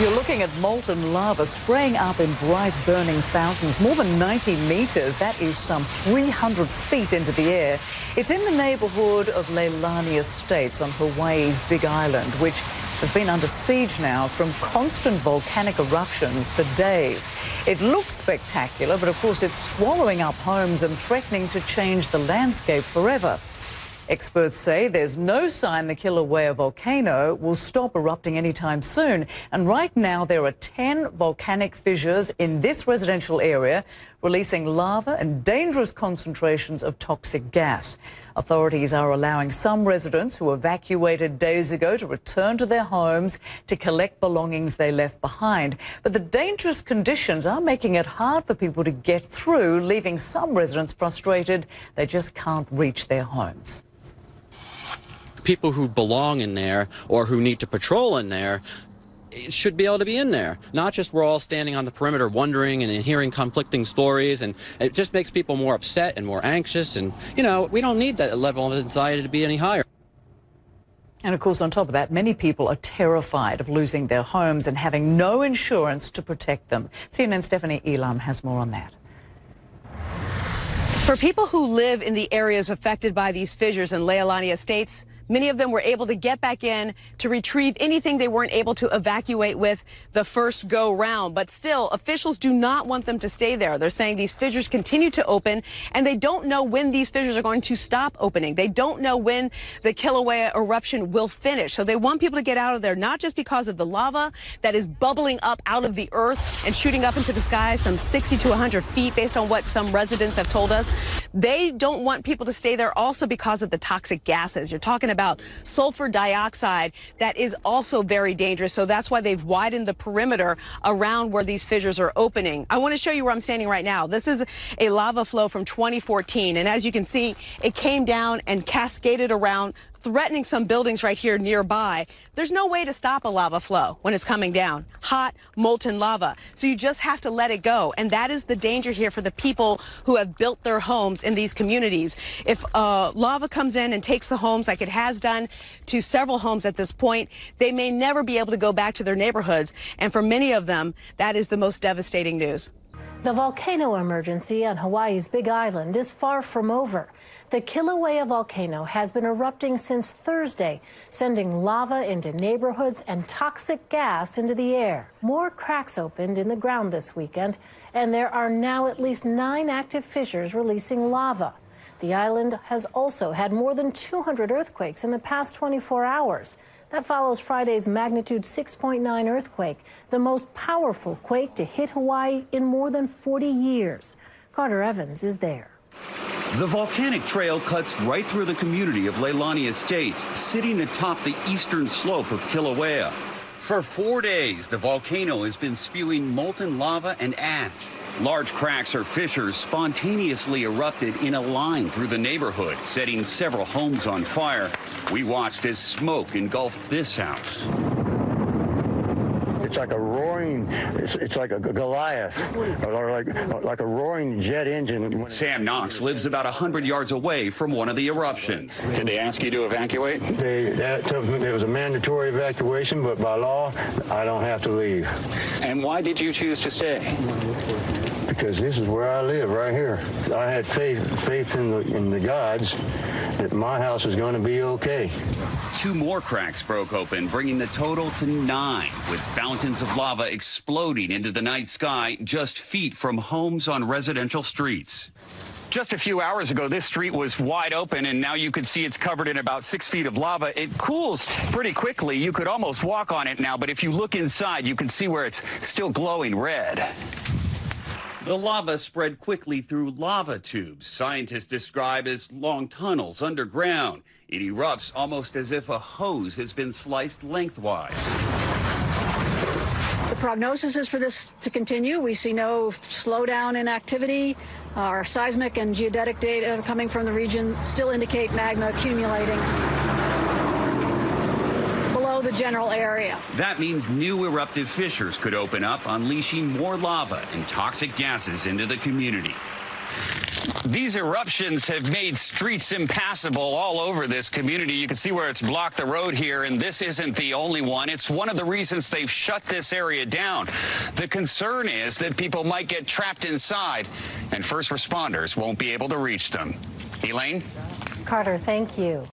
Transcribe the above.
You're looking at molten lava spraying up in bright burning fountains, more than 90 metres. That is some 300 feet into the air. It's in the neighbourhood of Leilani Estates on Hawaii's Big Island, which has been under siege now from constant volcanic eruptions for days. It looks spectacular, but of course it's swallowing up homes and threatening to change the landscape forever. Experts say there's no sign the Kilauea volcano will stop erupting anytime soon. And right now there are 10 volcanic fissures in this residential area, releasing lava and dangerous concentrations of toxic gas. Authorities are allowing some residents who evacuated days ago to return to their homes to collect belongings they left behind. But the dangerous conditions are making it hard for people to get through, leaving some residents frustrated they just can't reach their homes. People who belong in there or who need to patrol in there should be able to be in there. Not just we're all standing on the perimeter wondering and hearing conflicting stories, and it just makes people more upset and more anxious, and you know, we don't need that level of anxiety to be any higher. And of course, on top of that, many people are terrified of losing their homes and having no insurance to protect them. CNN's Stephanie Elam has more on that. For people who live in the areas affected by these fissures in Leilani Estates, many of them were able to get back in to retrieve anything they weren't able to evacuate with the first go round. But still, officials do not want them to stay there. They're saying these fissures continue to open, and they don't know when these fissures are going to stop opening. They don't know when the Kilauea eruption will finish. So they want people to get out of there, not just because of the lava that is bubbling up out of the earth and shooting up into the sky some 60 to 100 feet based on what some residents have told us. They don't want people to stay there also because of the toxic gases. You're talking about sulfur dioxide that is also very dangerous. So that's why they've widened the perimeter around where these fissures are opening. I want to show you where I'm standing right now. This is a lava flow from 2014. And as you can see, it came down and cascaded around, threatening some buildings right here nearby. There's no way to stop a lava flow when it's coming down. Hot, molten lava. So you just have to let it go. And that is the danger here for the people who have built their homes in these communities. If lava comes in and takes the homes like it has done to several homes at this point, they may never be able to go back to their neighborhoods. And for many of them, that is the most devastating news. The volcano emergency on Hawaii's Big Island is far from over. The Kilauea volcano has been erupting since Thursday, sending lava into neighborhoods and toxic gas into the air. More cracks opened in the ground this weekend, and there are now at least 9 active fissures releasing lava. The island has also had more than 200 earthquakes in the past 24 hours. That follows Friday's magnitude 6.9 earthquake, the most powerful quake to hit Hawaii in more than 40 years. Carter Evans is there. The volcanic trail cuts right through the community of Leilani Estates, sitting atop the eastern slope of Kilauea. For 4 days, the volcano has been spewing molten lava and ash. Large cracks or fissures spontaneously erupted in a line through the neighborhood, setting several homes on fire. We watched as smoke engulfed this house. It's like a roaring, it's like a Goliath, or like a roaring jet engine. Sam Knox lives about 100 yards away from one of the eruptions. Did they ask you to evacuate? There was a mandatory evacuation, but by law, I don't have to leave. And why did you choose to stay? Because this is where I live, right here. I had faith in the gods that my house is going to be okay. 2 more cracks broke open, bringing the total to 9, with fountains of lava exploding into the night sky just feet from homes on residential streets. Just a few hours ago, this street was wide open, and now you can see it's covered in about 6 feet of lava. It cools pretty quickly. You could almost walk on it now, but if you look inside, you can see where it's still glowing red. The lava spread quickly through lava tubes scientists describe as long tunnels underground. It erupts almost as if a hose has been sliced lengthwise. The prognosis is for this to continue. We see no slowdown in activity. Our seismic and geodetic data coming from the region still indicate magma accumulating below the general area. That means new eruptive fissures could open up, unleashing more lava and toxic gases into the community. These eruptions have made streets impassable all over this community. You can see where it's blocked the road here, and this isn't the only one. It's one of the reasons they've shut this area down. The concern is that people might get trapped inside, and first responders won't be able to reach them. Elaine? Carter, thank you.